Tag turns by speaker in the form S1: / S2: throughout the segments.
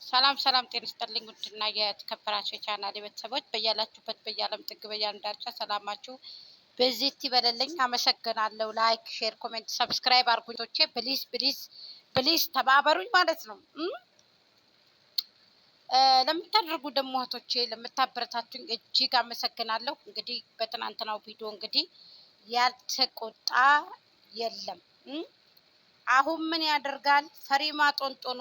S1: ሰላም ሰላም፣ ጤና ይስጥልኝ ውድና የተከበራችሁ የቻናሌ ቤተሰቦች በያላችሁበት በየዓለም ጥግ በየዓለም ዳርቻ ሰላማችሁ በዚህ ይበለልኝ። አመሰግናለሁ። ላይክ፣ ሼር፣ ኮሜንት፣ ሰብስክራይብ አርጉቶቼ ፕሊዝ ፕሊዝ ፕሊዝ ተባበሩኝ ማለት ነው። ለምታደርጉ ደግሞ እህቶቼ ለምታበረታቱኝ እጅግ አመሰግናለሁ። እንግዲህ በትናንትናው ቪዲዮ እንግዲህ ያልተቆጣ የለም። አሁን ምን ያደርጋል ፈሪማ ጦንጦኑ፣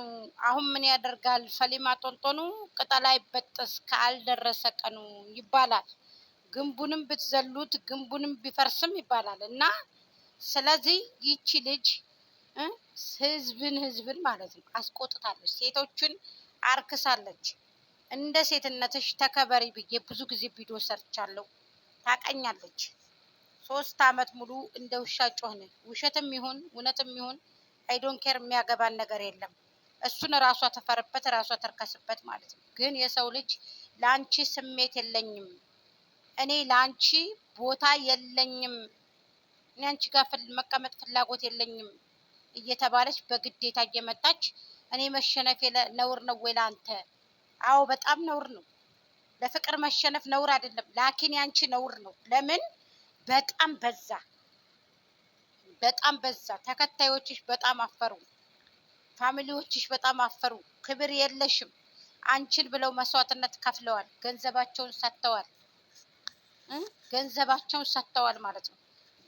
S1: አሁን ምን ያደርጋል ፈሊማ ጦንጦኑ፣ ቅጠል አይበጠስ ካልደረሰ ቀኑ ይባላል። ግንቡንም ብትዘሉት ግንቡንም ቢፈርስም ይባላል እና ስለዚህ ይቺ ልጅ ህዝብን ማለት ነው አስቆጥታለች፣ ሴቶችን አርክሳለች። እንደ ሴትነትሽ ተከበሪ ብዬ ብዙ ጊዜ ቪዲዮ ሰርቻለሁ፣ ታቀኛለች። 3 ዓመት ሙሉ እንደ ውሻ ጮህን። ውሸትም ይሁን እውነትም ይሁን አይዶን ኬር የሚያገባን ነገር የለም። እሱን ራሷ ተፈርበት ራሷ ተርከስበት ማለት ነው። ግን የሰው ልጅ ለአንቺ ስሜት የለኝም፣ እኔ ለአንቺ ቦታ የለኝም፣ እኔ አንቺ ጋር መቀመጥ ፍላጎት የለኝም እየተባለች በግዴታ እየመጣች እኔ መሸነፍ ነውር ነው ወይ ለአንተ? አዎ በጣም ነውር ነው። ለፍቅር መሸነፍ ነውር አይደለም፣ ላኪን ያንቺ ነውር ነው። ለምን? በጣም በዛ በጣም በዛ። ተከታዮችሽ በጣም አፈሩ፣ ፋሚሊዎችሽ በጣም አፈሩ። ክብር የለሽም። አንቺን ብለው መስዋዕትነት ከፍለዋል፣ ገንዘባቸውን ሰጥተዋል ማለት ነው።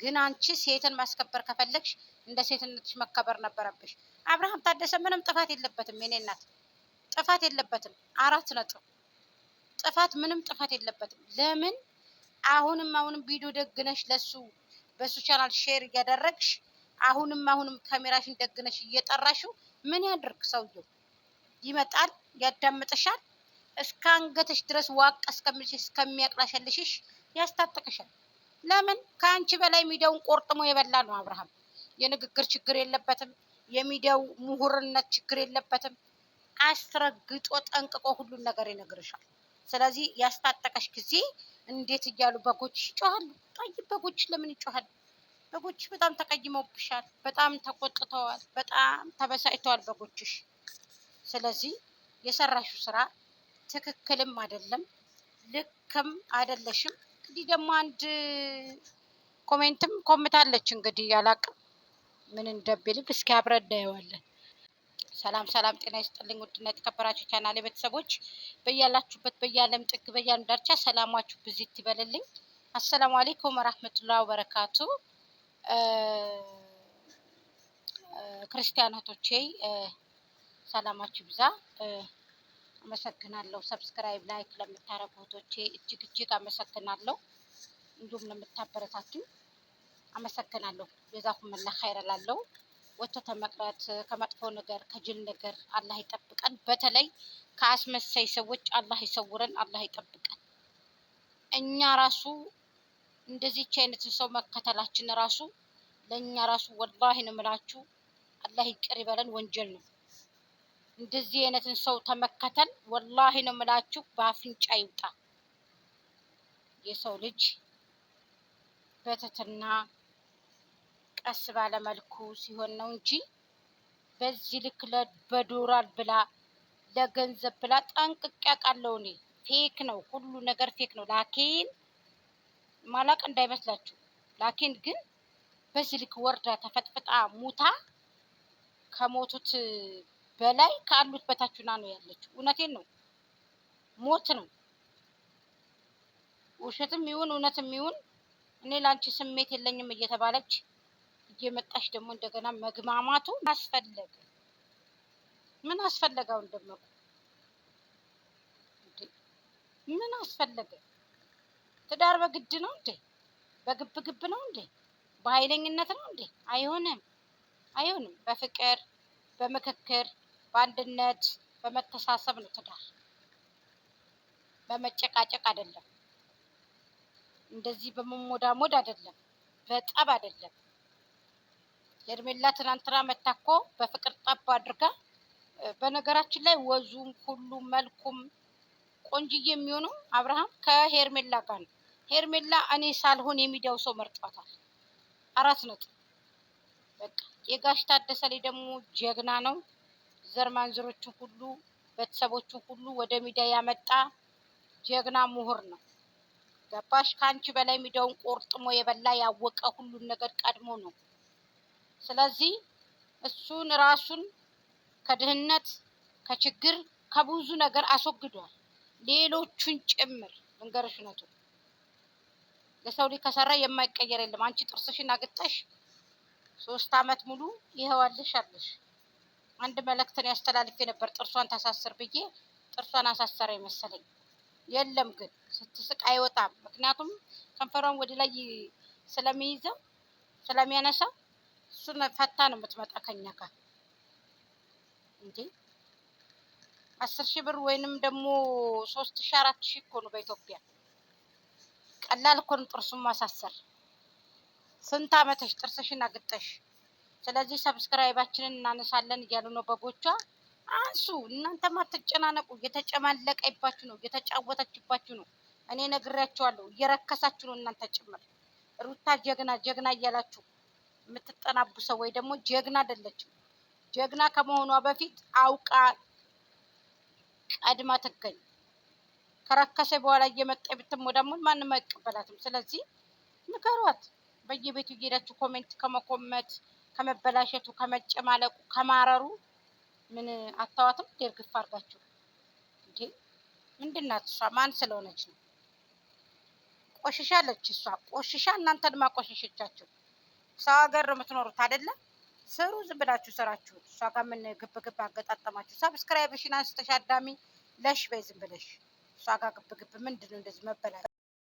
S1: ግን አንቺ ሴትን ማስከበር ከፈለግሽ እንደ ሴትነትሽ መከበር ነበረብሽ። አብርሃም ታደሰ ምንም ጥፋት የለበትም፣ የኔ እናት ጥፋት የለበትም። 4 ነጥብ ጥፋት፣ ምንም ጥፋት የለበትም። ለምን? አሁንም ቪዲዮ ደግነሽ ለሱ በሱ ቻናል ሼር እያደረግሽ አሁንም ካሜራሽን ደግነሽ እየጠራሽው ምን ያድርግ? ሰውየው ይመጣል፣ ያዳምጥሻል፣ እስከ አንገትሽ ድረስ ዋቅ እስከምልሽ እስከሚያቅላሸልሽሽ ያስታጥቅሻል። ለምን? ከአንቺ በላይ ሚዲያውን ቆርጥሞ የበላ ነው አብርሃም። የንግግር ችግር የለበትም፣ የሚዲያው ምሁርነት ችግር የለበትም። አስረግጦ ጠንቅቆ ሁሉን ነገር ይነግርሻል። ስለዚህ ያስታጠቀሽ ጊዜ እንዴት እያሉ በጎችሽ ይጮሃሉ። ጠይ በጎችሽ ለምን ይጮሃሉ? በጎችሽ በጣም ተቀይመውብሻል፣ በጣም ተቆጥተዋል፣ በጣም ተበሳጭተዋል በጎችሽ። ስለዚህ የሰራሽው ስራ ትክክልም አይደለም፣ ልክም አይደለሽም። እንግዲህ ደግሞ አንድ ኮሜንትም ኮምታለች። እንግዲህ ያላቅም ምን እንደሚልም እስኪ አብረን እናየዋለን። ሰላም ሰላም፣ ጤና ይስጥልኝ ውድና የተከበራችሁ ቻናሌ ቤተሰቦች በያላችሁበት በየዓለም ጥግ በየዓለም ዳርቻ ሰላማችሁ ብዚት ይበልልኝ። አሰላሙ አለይኩም ወራህመቱላሂ ወበረካቱ። ክርስቲያን እህቶቼ ሰላማችሁ ብዛ። አመሰግናለሁ። ሰብስክራይብ ላይክ ለምታረጉ እህቶቼ እጅግ አመሰግናለሁ። እንዲሁም ለምታበረታቱኝ አመሰግናለሁ። ጀዛኩሙላህ ኸይር እላለሁ። ወጥቶ መቅረት ከመጥፎ ነገር ከጅል ነገር አላህ ይጠብቀን። በተለይ ከአስመሳይ ሰዎች አላህ ይሰውረን፣ አላህ ይጠብቀን። እኛ ራሱ እንደዚህች አይነትን ሰው መከተላችን ራሱ ለእኛ ራሱ ወላሂ ነው የምላችሁ አላህ ይቅር ይበለን፣ ወንጀል ነው። እንደዚህ አይነትን ሰው ተመከተል ወላሂ ነው የምላችሁ በአፍንጫ ይውጣ። የሰው ልጅ በትህትና ቀስ ባለ መልኩ ሲሆን ነው እንጂ በዚህ ልክ በዶላር ብላ ለገንዘብ ብላ ጠንቅቄ አውቃለሁ እኔ። ፌክ ነው፣ ሁሉ ነገር ፌክ ነው። ላኪን ማላቅ እንዳይመስላችሁ። ላኪን ግን በዚህ ልክ ወርዳ ተፈጥፍጣ ሙታ ከሞቱት በላይ ካሉት በታችና ነው ያለችው። እውነቴን ነው፣ ሞት ነው። ውሸትም ይሁን እውነትም ይሁን እኔ ላንቺ ስሜት የለኝም እየተባለች እየመጣሽ ደግሞ እንደገና መግማማቱ አስፈለገ? ምን አስፈለገው? እንደመቁ ምን አስፈለገ? ትዳር በግድ ነው እንዴ? በግብ ነው እንዴ? በኃይለኝነት ነው እንዴ? አይሆንም፣ አይሆንም። በፍቅር በምክክር በአንድነት በመተሳሰብ ነው ትዳር፣ በመጨቃጨቅ አይደለም። እንደዚህ በመሞዳሞድ አይደለም፣ በጠብ አይደለም። ሄርሜላ ትናንትና መታኮ በፍቅር ጠብ አድርጋ፣ በነገራችን ላይ ወዙም ሁሉም መልኩም ቆንጅዬ የሚሆነው አብርሃም ከሄርሜላ ጋር ነው። ሄርሜላ እኔ ሳልሆን የሚዲያው ሰው መርጧታል። 4 ነጥብ በቃ። የጋሽ ታደሰ ላይ ደግሞ ጀግና ነው። ዘር ማንዘሮቹ ሁሉ ቤተሰቦቹን ሁሉ ወደ ሚዲያ ያመጣ ጀግና ምሁር ነው። ገባሽ? ከአንቺ በላይ ሚዲያውን ቆርጥሞ የበላ ያወቀ ሁሉን ነገር ቀድሞ ነው። ስለዚህ እሱን ራሱን ከድህነት ከችግር ከብዙ ነገር አስወግዷል። ሌሎቹን ጭምር ልንገርሽ ነው። የሰው ልጅ ከሰራ የማይቀየር የለም። አንቺ ጥርስሽን አግጠሽ 3 ዓመት ሙሉ ይኸዋልሽ አለሽ። አንድ መልእክትን ያስተላልፌ ነበር ጥርሷን ታሳስር ብዬ፣ ጥርሷን አሳሰረ መሰለኝ። የለም ግን ስትስቅ አይወጣም። ምክንያቱም ከንፈሯን ወደ ላይ ስለሚይዘው ስለሚያነሳ እሱን ፈታ ነው የምትመጣ ከኛ ጋር እንዴ። 10,000 ብር ወይንም ደግሞ 3,000 4,000 እኮ ነው በኢትዮጵያ። ቀላል እኮ ነው ጥርሱን ማሳሰር። ስንት ዓመትሽ ጥርስሽን አግጠሽ። ስለዚህ ሰብስክራይባችንን እናነሳለን እያሉ ነው በጎቿ። አንሱ፣ እናንተም አትጨናነቁ። እየተጨማለቀባችሁ ነው፣ እየተጫወተችባችሁ ነው። እኔ ነግሬያችኋለሁ። እየረከሳችሁ ነው እናንተ ጭምር። ሩታ ጀግና ጀግና እያላችሁ የምትጠናቡ ሰዎች ደግሞ ጀግና አይደለችም። ጀግና ከመሆኗ በፊት አውቃ ቀድማ ትገኝ። ከረከሰ በኋላ እየመጣ ብትሞዳሞድ ማንም አይቀበላትም። ስለዚህ ንገሯት። በየቤቱ እየሄዳችሁ ኮሜንት ከመኮመት ከመበላሸቱ ከመጨማለቁ ከማረሩ ምን አታዋትም? ደርግፍ አድርጋችሁ እንዴ። ምንድናት እሷ? ማን ስለሆነች ነው? ቆሽሻለች እሷ። ቆሽሻ እናንተን ማቆሸሸቻችሁ። ሰው ሀገር ነው የምትኖሩት አይደለ? ስሩ ዝም ብላችሁ ስራችሁ። እሷ ጋር ምን ግብ ግብ አገጣጠማችሁ? ሰብስክራይብሽን አንስተሽ አዳሚ ለሽ በይ ዝም ብለሽ። እሷ ጋር ግብ ግብ ምንድን ነው እንደዚህ መበላት?